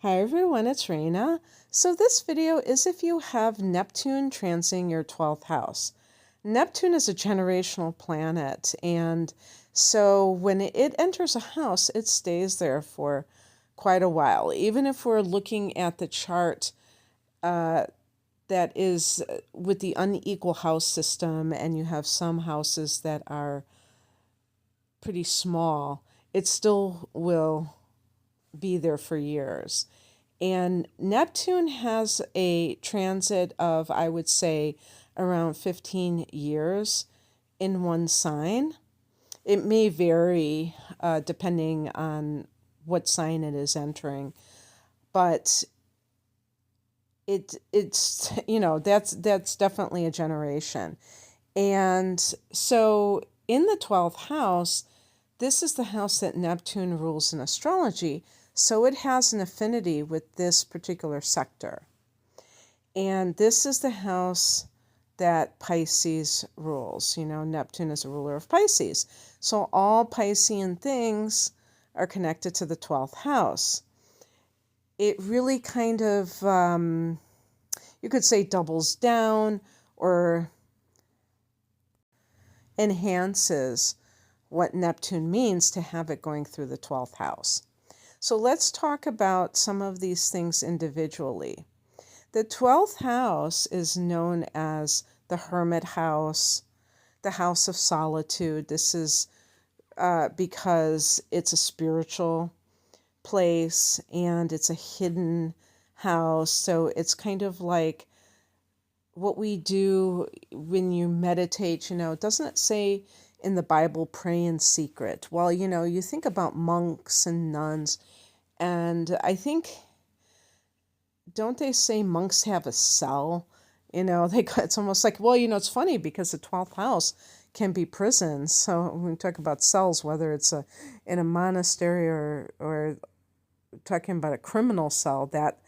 Hi everyone, it's Raina. So this video is if you have Neptune transiting your 12th house. Neptune is a generational planet, and so when it enters a house, it stays there for quite a while. Even if we're looking at the chart that is with the unequal house system, and you have some houses that are pretty small, it still will be there for years. And Neptune has a transit of, I would say, around 15 years in one sign. It may vary depending on what sign it is entering, but it's that's definitely a generation. And so in the 12th house, this is the house that Neptune rules in astrology, so it has an affinity with this particular sector. And this is the house that Pisces rules. Neptune is a ruler of Pisces. So all Piscean things are connected to the 12th house. It really kind of, you could say, doubles down or enhances what Neptune means to have it going through the 12th house. So let's talk about some of these things individually. The 12th house is known as the hermit house, the house of solitude. This is because it's a spiritual place and it's a hidden house. So it's kind of like what we do when you meditate. Doesn't it say in the Bible, pray in secret? Well, you think about monks and nuns, and I think, don't they say monks have a cell? It's almost like, well, it's funny because the 12th house can be prisons. So when we talk about cells, whether it's in a monastery or talking about a criminal cell, that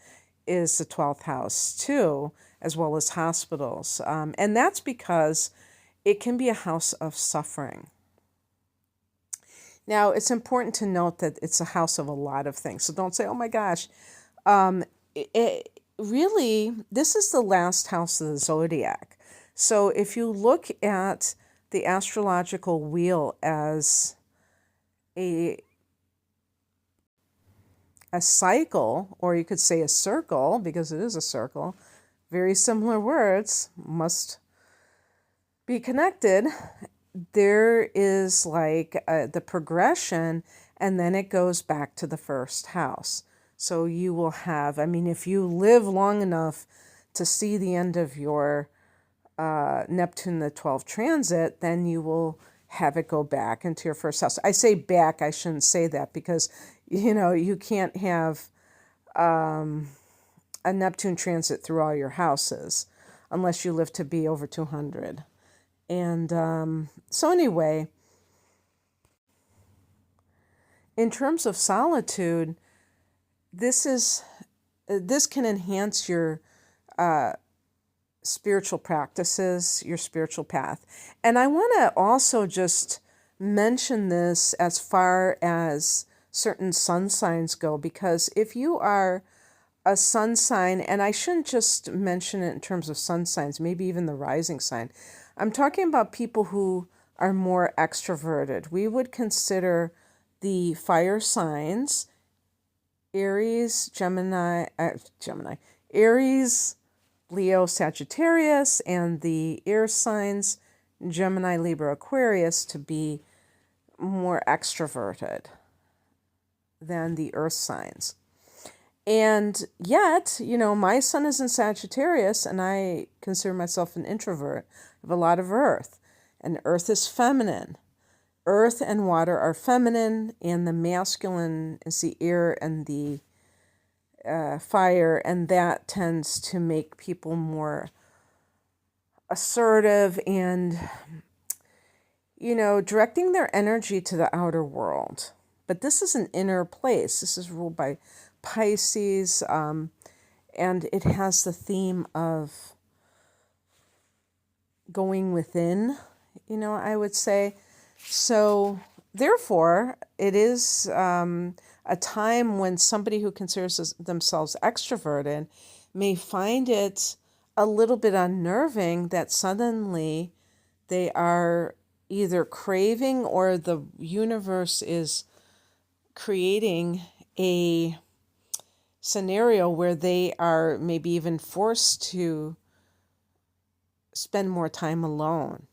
is the 12th house too, as well as hospitals. And that's because it can be a house of suffering. Now, it's important to note that it's a house of a lot of things. So don't say, oh my gosh. Really, this is the last house of the zodiac. So if you look at the astrological wheel as a cycle, or you could say a circle, because it is a circle, very similar words must be connected. There is like the progression, and then it goes back to the first house. So you will have, if you live long enough to see the end of your Neptune the 12th transit, then you will have it go back into your first house. I say back, I shouldn't say that, because, you can't have a Neptune transit through all your houses unless you live to be over 200. And so anyway, in terms of solitude, this can enhance your spiritual practices, your spiritual path. And I want to also just mention this as far as certain sun signs go, because if you are a sun sign, and I shouldn't just mention it in terms of sun signs, maybe even the rising sign. I'm talking about people who are more extroverted. We would consider the fire signs, Aries, Aries, Leo, Sagittarius, and the air signs, Gemini, Libra, Aquarius, to be more extroverted than the earth signs. And yet, my sun is in Sagittarius, and I consider myself an introvert. I have a lot of earth, and earth is feminine. Earth and water are feminine, and the masculine is the air and the fire, and that tends to make people more assertive and, directing their energy to the outer world. But this is an inner place. This is ruled by Pisces, and it has the theme of going within, I would say. So therefore, it is a a time when somebody who considers themselves extroverted may find it a little bit unnerving that suddenly they are either craving or the universe is creating a scenario where they are maybe even forced to spend more time alone.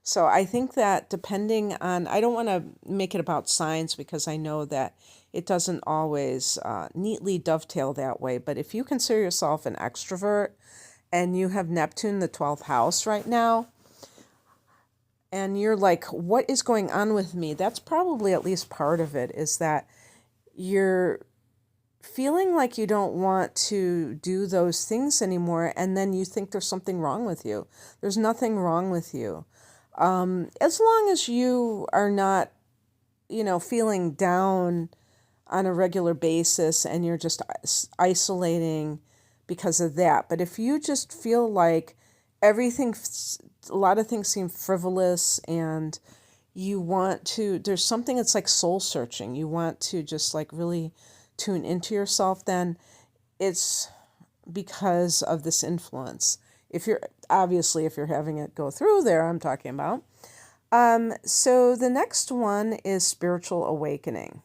So I think that depending on, I don't want to make it about signs because I know that it doesn't always neatly dovetail that way. But if you consider yourself an extrovert and you have Neptune, the 12th house right now, and you're like, what is going on with me? That's probably at least part of it, is that you're feeling like you don't want to do those things anymore, and then you think there's something wrong with you. There's nothing wrong with you. As long as you are not, feeling down on a regular basis and you're just isolating because of that. But if you just feel like everything, a lot of things seem frivolous and you want to, there's something that's like soul searching, you want to just like really tune into yourself, then it's because of this influence. If you're having it go through there, I'm talking about. So the next one is spiritual awakening.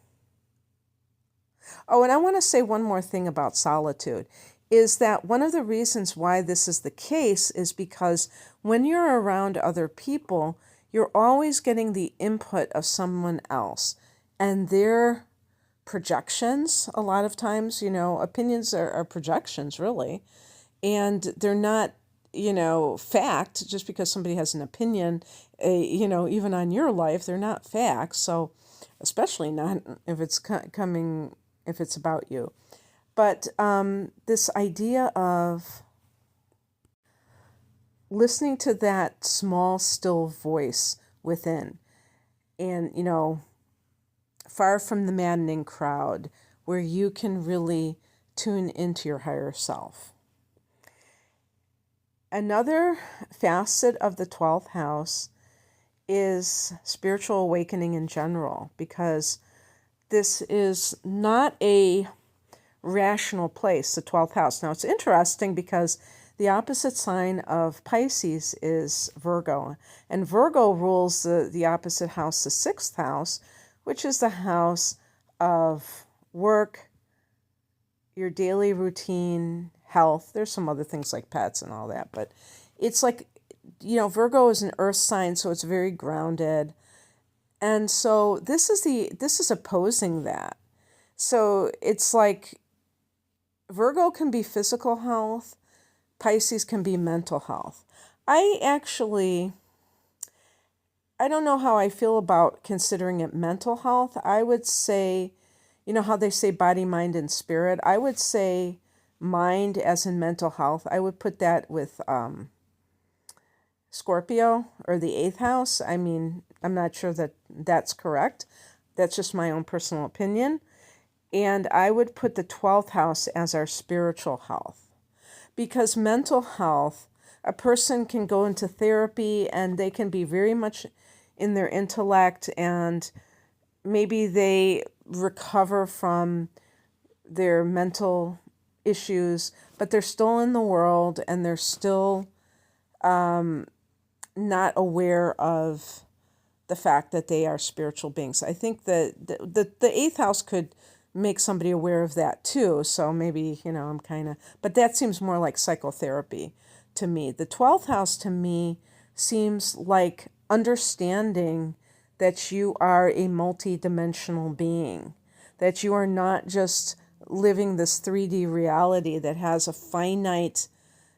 Oh, and I want to say one more thing about solitude, is that one of the reasons why this is the case is because when you're around other people, you're always getting the input of someone else and their projections. A lot of times, opinions are projections, really, and they're not, fact. Just because somebody has an opinion, even on your life, they're not facts. So especially not if it's if it's about you. But this idea of listening to that small, still voice within, and, far from the maddening crowd, where you can really tune into your higher self. Another facet of the 12th house is spiritual awakening in general, because this is not a rational place, the 12th house. Now, it's interesting because the opposite sign of Pisces is Virgo, and Virgo rules the opposite house, the 6th house, which is the house of work, your daily routine, health. There's some other things like pets and all that, but it's like, Virgo is an earth sign, so it's very grounded. And so this is opposing that. So it's like Virgo can be physical health, Pisces can be mental health. I don't know how I feel about considering it mental health. I would say, how they say body, mind, and spirit. I would say mind as in mental health. I would put that with Scorpio, or the 8th house. I mean, I'm not sure that that's correct. That's just my own personal opinion. And I would put the 12th house as our spiritual health. Because mental health, a person can go into therapy and they can be very much in their intellect, and maybe they recover from their mental issues, but they're still in the world and they're still not aware of the fact that they are spiritual beings. I think that the 8th house could make somebody aware of that too. So maybe, I'm but that seems more like psychotherapy to me. The 12th house to me seems like understanding that you are a multi-dimensional being, that you are not just living this 3D reality that has a finite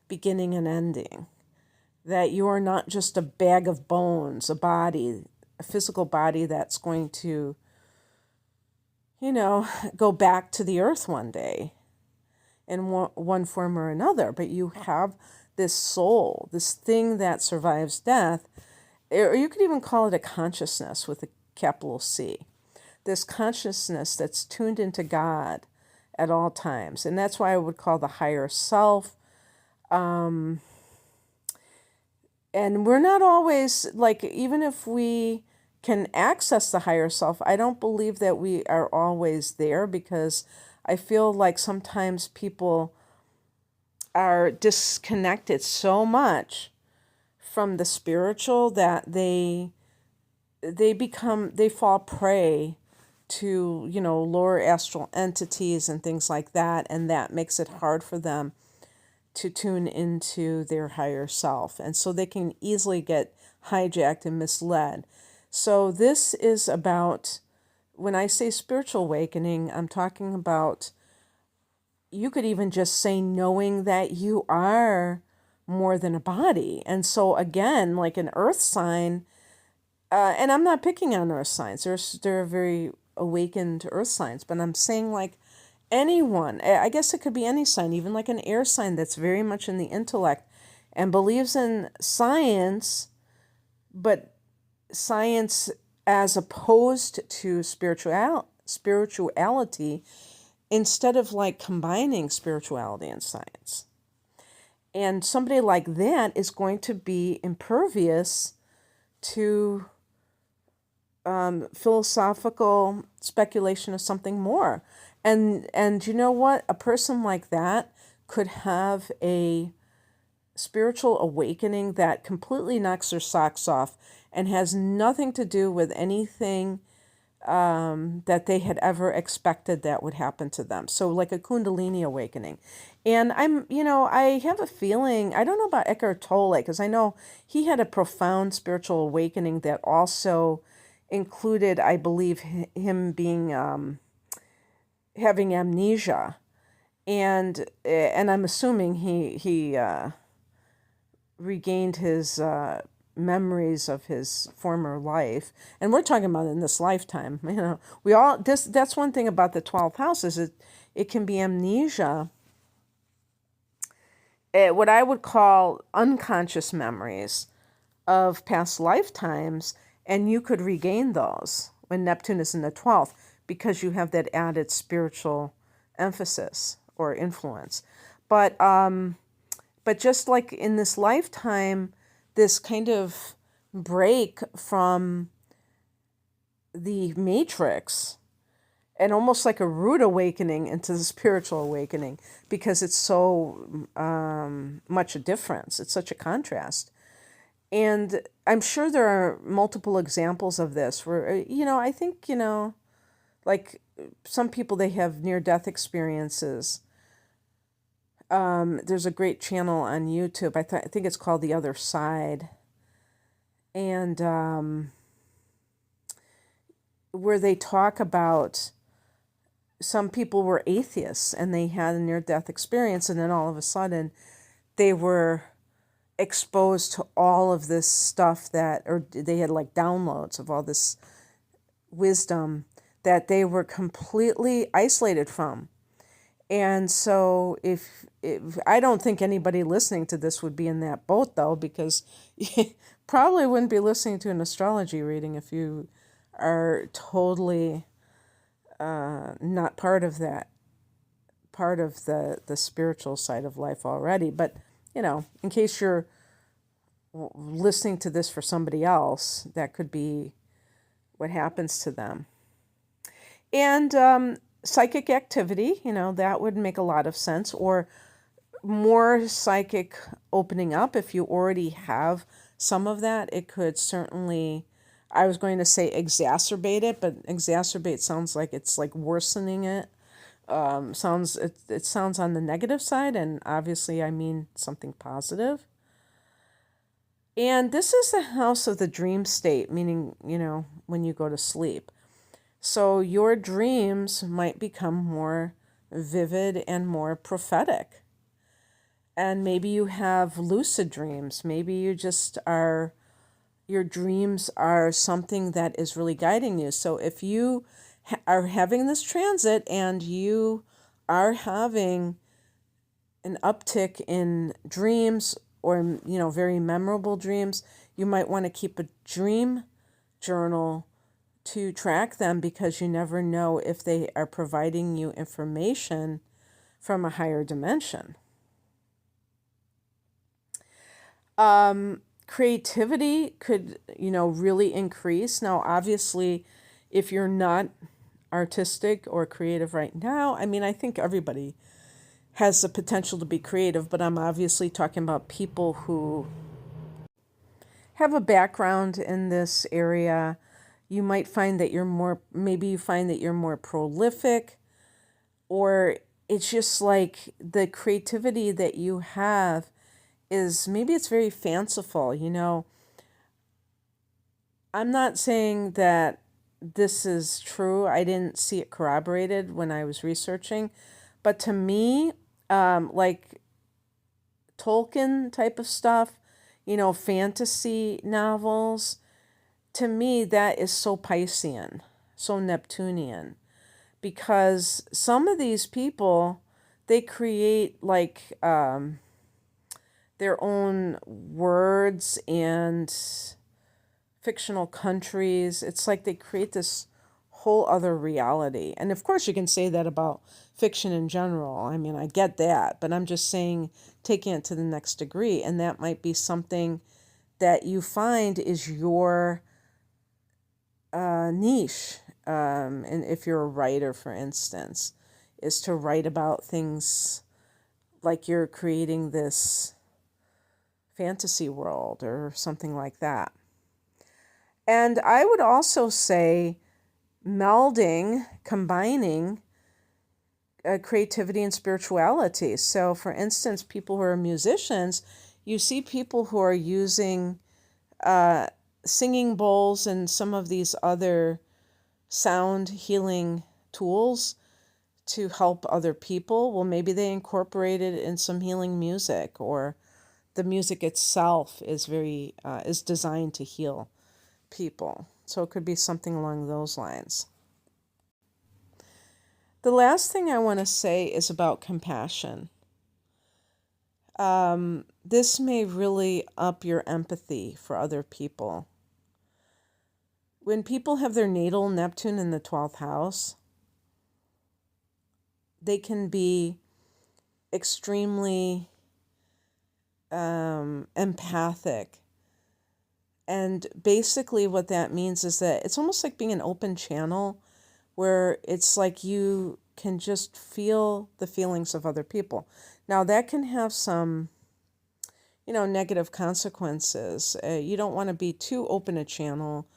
beginning and ending, that you are not just a bag of bones, a body, a physical body that's going to, go back to the earth one day in one form or another, but you have this soul, this thing that survives death, or you could even call it a consciousness with a capital C, this consciousness that's tuned into God at all times. And that's why I would call the higher self. And we're not always, like, even if we can access the higher self. I don't believe that we are always there, because I feel like sometimes people are disconnected so much from the spiritual that they fall prey to, lower astral entities and things like that, and that makes it hard for them to tune into their higher self, and so they can easily get hijacked and misled. So this is about, when I say spiritual awakening, I'm talking about, you could even just say, knowing that you are more than a body. And so again, like an earth sign, and I'm not picking on earth signs, there are very awakened earth signs, but I'm saying like anyone, I guess it could be any sign, even like an air sign that's very much in the intellect and believes in science, but science as opposed to spirituality, instead of like combining spirituality and science. And somebody like that is going to be impervious to philosophical speculation of something more. And you know what? A person like that could have a spiritual awakening that completely knocks their socks off and has nothing to do with anything that they had ever expected that would happen to them. So like a Kundalini awakening. And I have a feeling, I don't know about Eckhart Tolle, because I know he had a profound spiritual awakening that also included, I believe, him being, having amnesia. And I'm assuming he regained his memories of his former life, and we're talking about in this lifetime. That's one thing about the 12th house, is it can be amnesia, what I would call unconscious memories of past lifetimes, and you could regain those when Neptune is in the 12th, because you have that added spiritual emphasis or influence. But just like in this lifetime, this kind of break from the matrix, and almost like a rude awakening into the spiritual awakening, because it's so much a difference. It's such a contrast. And I'm sure there are multiple examples of this where, I think, like some people, they have near-death experiences. There's a great channel on YouTube. I think it's called The Other Side. And where they talk about, some people were atheists and they had a near-death experience, and then all of a sudden they were exposed to all of this stuff or they had like downloads of all this wisdom that they were completely isolated from. And so if I don't think anybody listening to this would be in that boat, though, because you probably wouldn't be listening to an astrology reading if you are totally not part of the spiritual side of life already. But, in case you're listening to this for somebody else, that could be what happens to them. And psychic activity, that would make a lot of sense, or more psychic opening up. If you already have some of that, it could certainly, I was going to say exacerbate it, but exacerbate sounds like it's like worsening it. It sounds on the negative side, and obviously I mean something positive. And this is the house of the dream state, meaning, when you go to sleep. So your dreams might become more vivid and more prophetic. And maybe you have lucid dreams. Maybe you just your dreams are something that is really guiding you. So if you are having this transit and you are having an uptick in dreams, or, very memorable dreams, you might want to keep a dream journal to track them, because you never know if they are providing you information from a higher dimension. creativity could, really increase. Now, obviously, if you're not artistic or creative right now, I mean, I think everybody has the potential to be creative, but I'm obviously talking about people who have a background in this area. You might find that maybe you find that you're more prolific, or it's just like the creativity that you have maybe it's very fanciful. I'm not saying that this is true. I didn't see it corroborated when I was researching, but to me, like Tolkien type of stuff, fantasy novels, to me, that is so Piscean, so Neptunian, because some of these people, they create like their own words and fictional countries. It's like they create this whole other reality. And of course, you can say that about fiction in general. I mean, I get that, but I'm just saying, taking it to the next degree. And that might be something that you find is your niche. And if you're a writer, for instance, is to write about things like you're creating this fantasy world or something like that. And I would also say combining creativity and spirituality. So, for instance, people who are musicians, you see people who are using singing bowls and some of these other sound healing tools to help other people. Well, maybe they incorporate it in some healing music, or the music itself is designed to heal people. So it could be something along those lines. The last thing I want to say is about compassion. This may really up your empathy for other people. When people have their natal Neptune in the 12th house, they can be extremely empathic. And basically what that means is that it's almost like being an open channel, where it's like you can just feel the feelings of other people. Now, that can have some, negative consequences. You don't want to be too open a channel,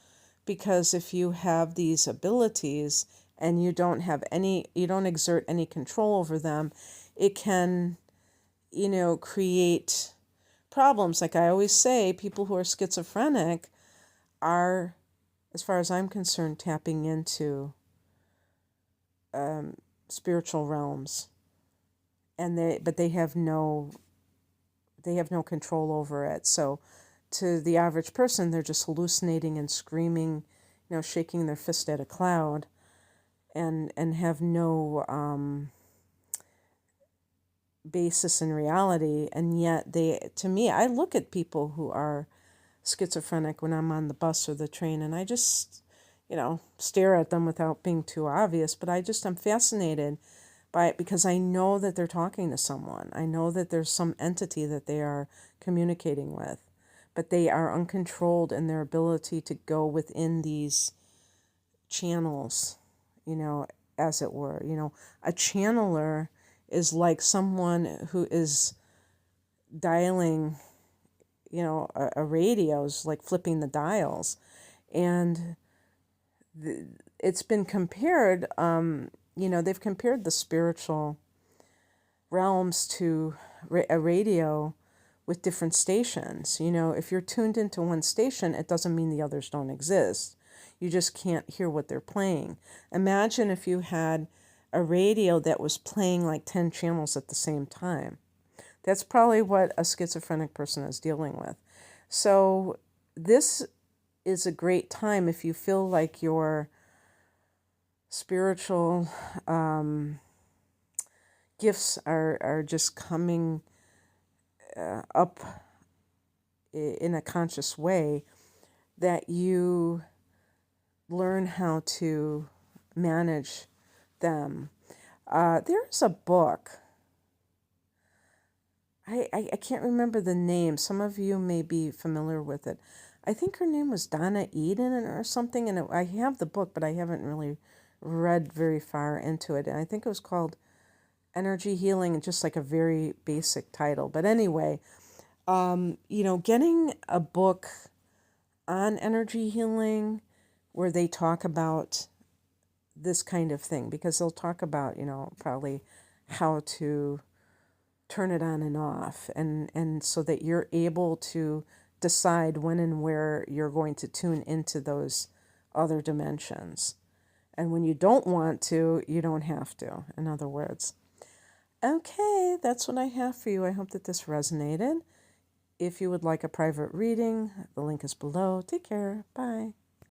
because if you have these abilities and you don't exert any control over them, it can, create problems. Like I always say, people who are schizophrenic are, as far as I'm concerned, tapping into spiritual realms, and they have no control over it. So to the average person, they're just hallucinating and screaming, shaking their fist at a cloud, and have no basis in reality. And yet to me, I look at people who are schizophrenic when I'm on the bus or the train, and I just, stare at them without being too obvious, but I'm fascinated by it, because I know that they're talking to someone. I know that there's some entity that they are communicating with, but they are uncontrolled in their ability to go within these channels, as it were. A channeler is like someone who is dialing, a radio is like flipping the dials. And it's been compared, they've compared the spiritual realms to a radio with different stations. If you're tuned into one station, it doesn't mean the others don't exist. You just can't hear what they're playing. Imagine if you had a radio that was playing like 10 channels at the same time. That's probably what a schizophrenic person is dealing with. So this is a great time if you feel like your spiritual gifts are just coming up in a conscious way, that you learn how to manage them. There's a book I can't remember the name. Some of you may be familiar with it. I think her name was Donna Eden or something, and I have the book, but I haven't really read very far into it. And I think it was called Energy Healing, just like a very basic title. But anyway, getting a book on energy healing where they talk about this kind of thing, because they'll talk about, probably how to turn it on and off, and so that you're able to decide when and where you're going to tune into those other dimensions. And when you don't want to, you don't have to, in other words. Okay, that's what I have for you. I hope that this resonated. If you would like a private reading, the link is below. Take care. Bye.